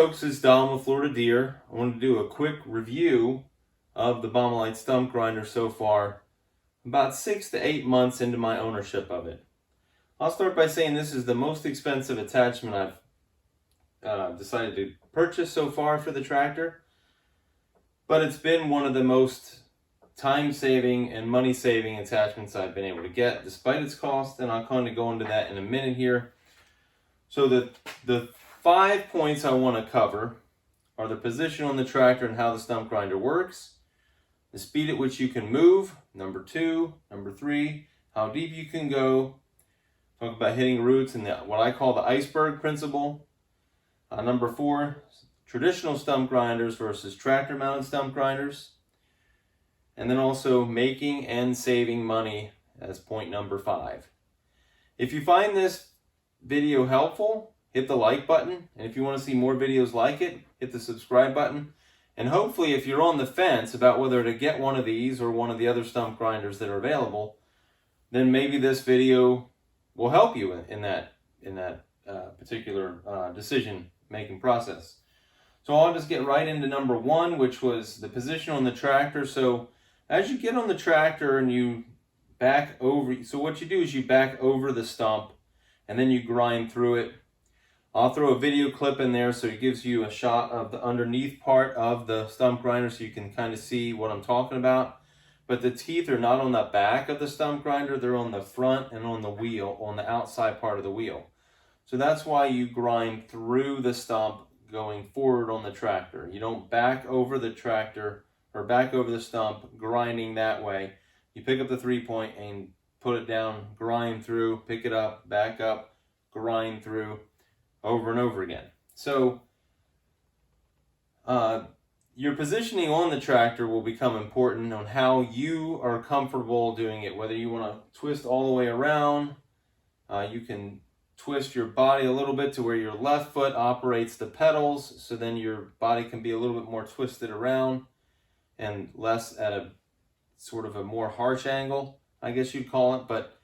folks, it's Don with Florida Deere. I wanted to do a quick review of the Baumalight stump grinder so far, about 6 to 8 months into my ownership of it. I'll start by saying this is the most expensive attachment I've decided to purchase so far for the tractor, but it's been one of the most time-saving and money-saving attachments I've been able to get despite its cost, and I'll kind of go into that in a minute here. So the 5 points I want to cover are the position on the tractor and how the stump grinder works, the speed at which you can move, number 2, number 3, how deep you can go, talk about hitting roots and what I call the iceberg principle, number 4, traditional stump grinders versus tractor mounted stump grinders, and then also making and saving money as point number 5. If you find this video helpful, hit the like button, and if you want to see more videos like it, hit the subscribe button. And hopefully, if you're on the fence about whether to get one of these or one of the other stump grinders that are available, then maybe this video will help you in that particular decision making process. So I'll just get right into number 1, which was the position on the tractor. So as you get on the tractor and you back over, so what you do is you back over the stump and then you grind through it. I'll throw a video clip in there so it gives you a shot of the underneath part of the stump grinder so you can kind of see what I'm talking about. But the teeth are not on the back of the stump grinder, they're on the front and on the wheel, on the outside part of the wheel. So that's why you grind through the stump going forward on the tractor. You don't back over the tractor or back over the stump grinding that way. You pick up the 3-point and put it down, grind through, pick it up, back up, grind through, over and over again. So your positioning on the tractor will become important on how you are comfortable doing it. Whether you want to twist all the way around, you can twist your body a little bit to where your left foot operates the pedals, so then your body can be a little bit more twisted around and less at a sort of a more harsh angle, I guess you'd call it. But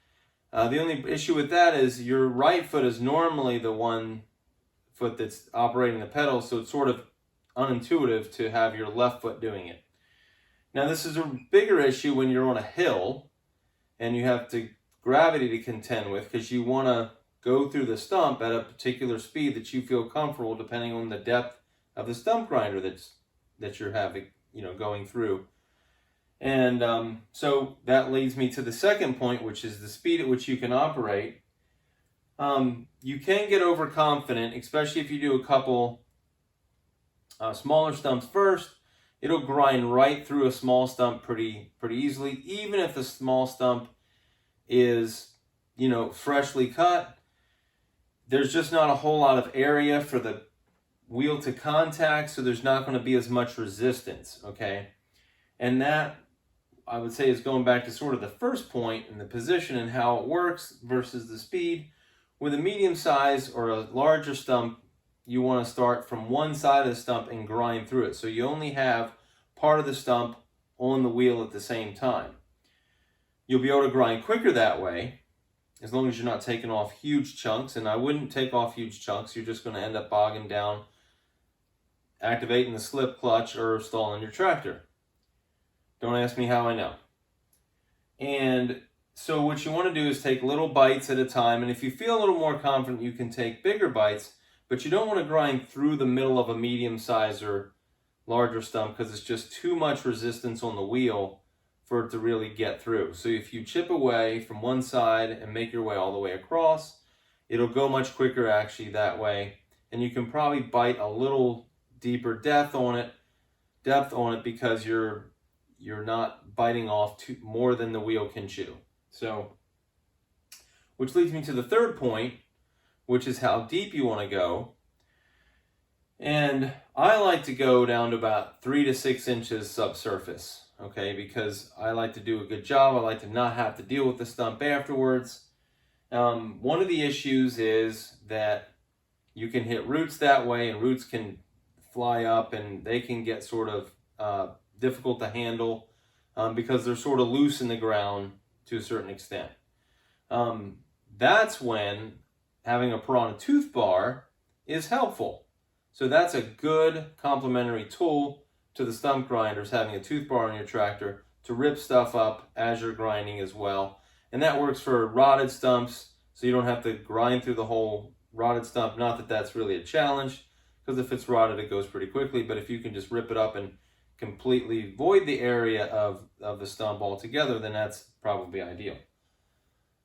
the only issue with that is your right foot is normally the one foot that's operating the pedal, so it's sort of unintuitive to have your left foot doing it. Now this is a bigger issue when you're on a hill and you have gravity to contend with, because you want to go through the stump at a particular speed that you feel comfortable depending on the depth of the stump grinder that you're having, going through. And so that leads me to the second point, which is the speed at which you can operate. You can get overconfident, especially if you do a couple smaller stumps first. It'll grind right through a small stump pretty easily, even if the small stump is, freshly cut. There's just not a whole lot of area for the wheel to contact, so there's not going to be as much resistance, okay? And that, I would say, is going back to sort of the first point in the position and how it works versus the speed. With a medium size or a larger stump, you want to start from one side of the stump and grind through it. So you only have part of the stump on the wheel at the same time. You'll be able to grind quicker that way, as long as you're not taking off huge chunks. And I wouldn't take off huge chunks. You're just going to end up bogging down, activating the slip clutch, or stalling your tractor. Don't ask me how I know. And so what you want to do is take little bites at a time. And if you feel a little more confident, you can take bigger bites, but you don't want to grind through the middle of a medium size or larger stump, because it's just too much resistance on the wheel for it to really get through. So if you chip away from one side and make your way all the way across, it'll go much quicker actually that way. And you can probably bite a little deeper depth on it because you're not biting off more than the wheel can chew. So, which leads me to the third point, which is how deep you want to go. And I like to go down to about 3 to 6 inches subsurface, okay, because I like to do a good job. I like to not have to deal with the stump afterwards. One of the issues is that you can hit roots that way, and roots can fly up and they can get sort of difficult to handle because they're sort of loose in the ground to a certain extent. That's when having a piranha tooth bar is helpful. So that's a good complementary tool to the stump grinders, having a tooth bar on your tractor to rip stuff up as you're grinding as well. And that works for rotted stumps, so you don't have to grind through the whole rotted stump. Not that that's really a challenge, because if it's rotted, it goes pretty quickly. But if you can just rip it up and completely void the area of the stump altogether, then that's probably ideal.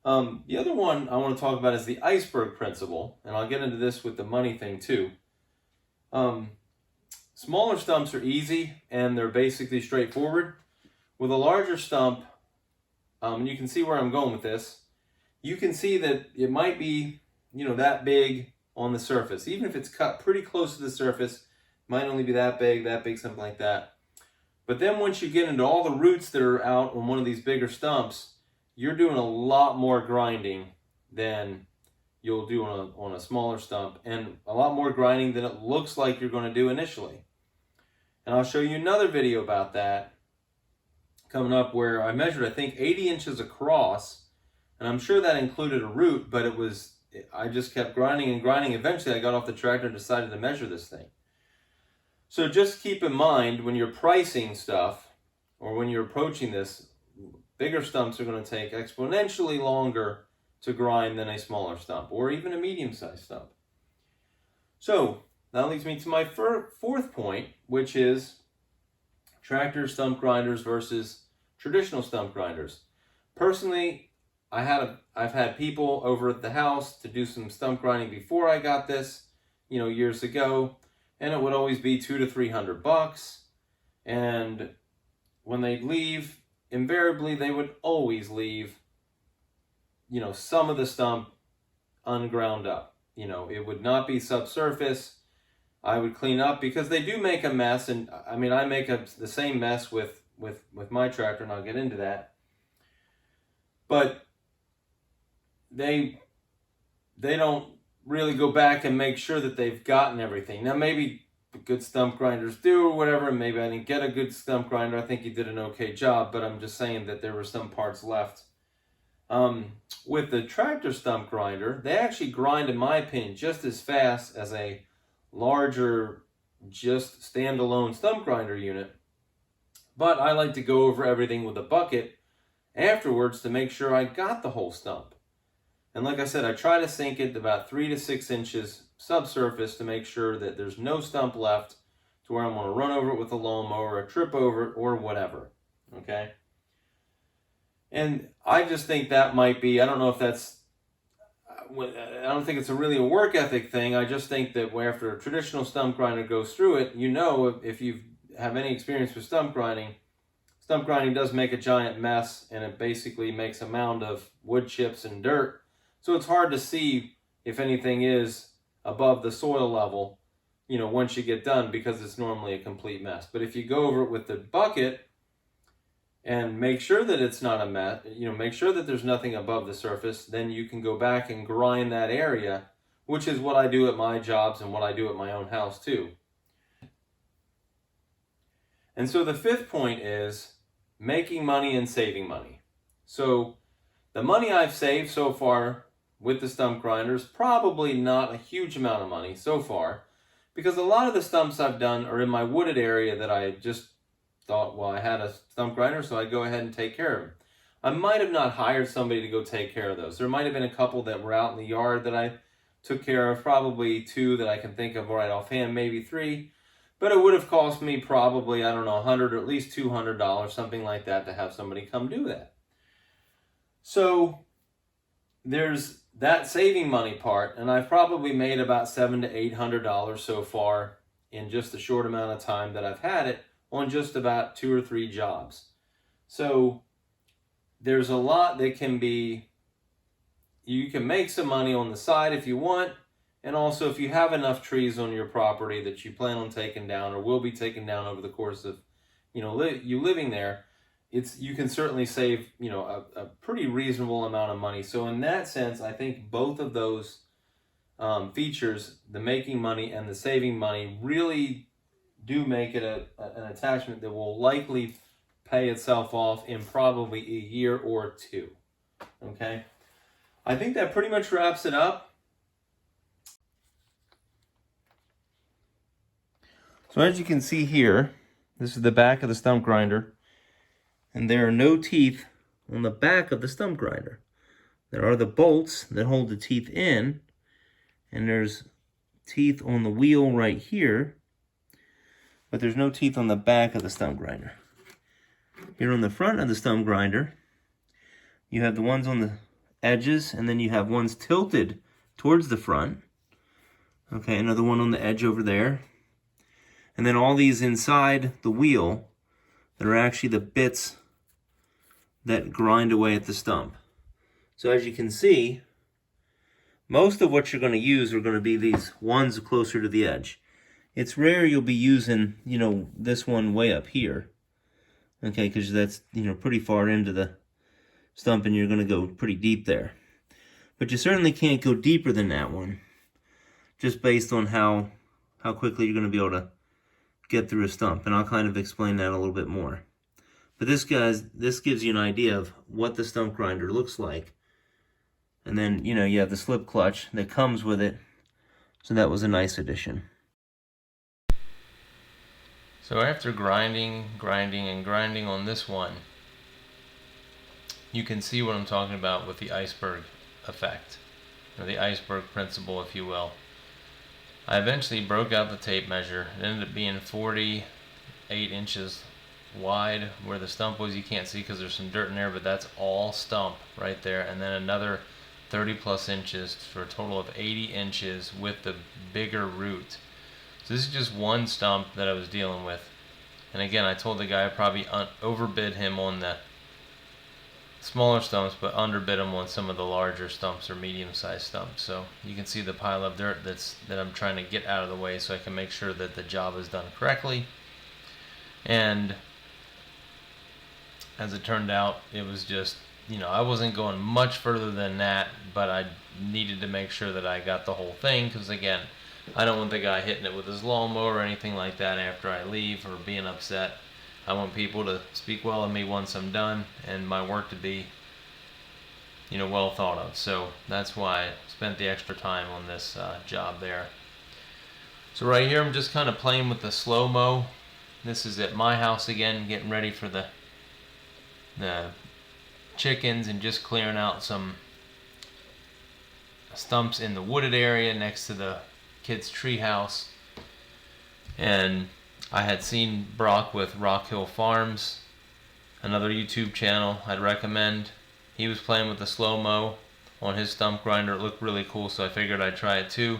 The other one I want to talk about is the iceberg principle, and I'll get into this with the money thing too. Smaller stumps are easy and they're basically straightforward. With a larger stump, and you can see where I'm going with this, you can see that it might be, that big on the surface. Even if it's cut pretty close to the surface, it might only be that big, something like that. But then once you get into all the roots that are out on one of these bigger stumps, you're doing a lot more grinding than you'll do on a smaller stump, and a lot more grinding than it looks like you're going to do initially. And I'll show you another video about that coming up, where I measured, I think, 80 inches across, and I'm sure that included a root, but I just kept grinding and grinding. Eventually I got off the tractor and decided to measure this thing. So just keep in mind when you're pricing stuff, or when you're approaching this, bigger stumps are going to take exponentially longer to grind than a smaller stump, or even a medium-sized stump. So that leads me to my fourth point, which is tractor stump grinders versus traditional stump grinders. Personally, I've had people over at the house to do some stump grinding before I got this, years ago, and it would always be $200 to $300. And when they'd leave, invariably they would always leave, some of the stump unground up. It would not be subsurface. I would clean up, because they do make a mess, and I make the same mess with my tractor, and I'll get into that. But they don't really go back and make sure that they've gotten everything. Now maybe good stump grinders do, or whatever, and maybe I didn't get a good stump grinder. I think you did an okay job, but I'm just saying that there were some parts left. With the tractor stump grinder, they actually grind, in my opinion, just as fast as a larger, just standalone stump grinder unit. But I like to go over everything with a bucket afterwards to make sure I got the whole stump. And like I said, I try to sink it about 3 to 6 inches subsurface to make sure that there's no stump left to where I'm going to run over it with a lawnmower, or trip over it, or whatever. Okay? And I just think that might be, I don't know if that's, I don't think it's really a work ethic thing. I just think that after a traditional stump grinder goes through it, if you have any experience with stump grinding does make a giant mess, and it basically makes a mound of wood chips and dirt. So it's hard to see if anything is above the soil level, once you get done, because it's normally a complete mess. But if you go over it with the bucket and make sure that it's not a mess, make sure that there's nothing above the surface, then you can go back and grind that area, which is what I do at my jobs and what I do at my own house too. And so the fifth point is making money and saving money. So the money I've saved so far with the stump grinders, probably not a huge amount of money so far, because a lot of the stumps I've done are in my wooded area that I just thought, well, I had a stump grinder, so I'd go ahead and take care of them. I might have not hired somebody to go take care of those. There might have been a couple that were out in the yard that I took care of, probably 2 that I can think of right offhand, maybe 3. But it would have cost me probably, $100 or at least $200, something like that, to have somebody come do that. So there's that saving money part, and I've probably made about $700 to $800 so far in just a short amount of time that I've had it, on just about 2 or 3 jobs. So there's a lot that you can make some money on the side if you want, and also if you have enough trees on your property that you plan on taking down, or will be taken down over the course of you living there, you can certainly save a pretty reasonable amount of money. So in that sense, I think both of those features, the making money and the saving money, really do make it an attachment that will likely pay itself off in probably a year or 2. Okay, I think that pretty much wraps it up. So as you can see here, this is the back of the stump grinder, and there are no teeth on the back of the stump grinder. There are the bolts that hold the teeth in, and there's teeth on the wheel right here, but there's no teeth on the back of the stump grinder. Here on the front of the stump grinder, you have the ones on the edges, and then you have ones tilted towards the front. Okay, another one on the edge over there. And then all these inside the wheel that are actually the bits that grind away at the stump. So as you can see, most of what you're going to use are going to be these ones closer to the edge. It's rare you'll be using, this one way up here. Okay, because that's, pretty far into the stump and you're going to go pretty deep there. But you certainly can't go deeper than that one, just based on how quickly you're going to be able to get through a stump. And I'll kind of explain that a little bit more. But this gives you an idea of what the stump grinder looks like. And then, you have the slip clutch that comes with it. So that was a nice addition. So after grinding on this one, you can see what I'm talking about with the iceberg effect, or the iceberg principle, if you will. I eventually broke out the tape measure. It ended up being 48 inches wide where the stump was. You can't see because there's some dirt in there, but that's all stump right there. And then another 30 plus inches for a total of 80 inches with the bigger root. So this is just one stump that I was dealing with. And again, I told the guy I probably overbid him on the smaller stumps, but underbid him on some of the larger stumps or medium-sized stumps. So you can see the pile of dirt that I'm trying to get out of the way so I can make sure that the job is done correctly. And as it turned out, it was just, I wasn't going much further than that, but I needed to make sure that I got the whole thing, because again, I don't want the guy hitting it with his lawnmower or anything like that after I leave or being upset. I want people to speak well of me once I'm done, and my work to be, well thought of. So that's why I spent the extra time on this job there. So right here, I'm just kind of playing with the slow-mo. This is at my house again, getting ready for the chickens and just clearing out some stumps in the wooded area next to the kids' tree house. And I had seen Brock with Rock Hill Farms, another YouTube channel I'd recommend. He was playing with the slow-mo on his stump grinder. It looked really cool, so I figured I'd try it too.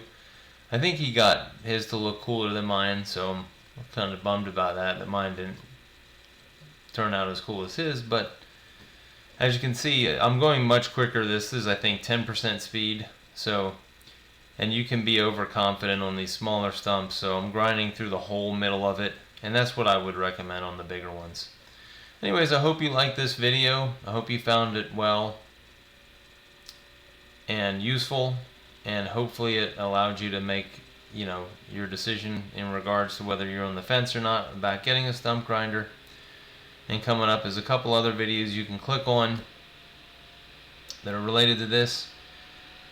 I think he got his to look cooler than mine, so I'm kind of bummed about that mine didn't turn out as cool as his. But as you can see, I'm going much quicker. This is, I think, 10% speed. So, and you can be overconfident on these smaller stumps, so I'm grinding through the whole middle of it, and that's what I would recommend on the bigger ones. Anyways, I hope you liked this video. I hope you found it well and useful, and hopefully it allowed you to make, your decision in regards to whether you're on the fence or not about getting a stump grinder. And coming up is a couple other videos you can click on that are related to this.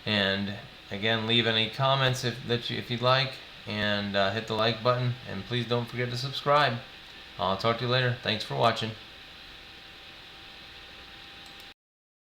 And again, leave any comments if you'd like, and hit the like button, and please don't forget to subscribe. I'll talk to you later. Thanks for watching.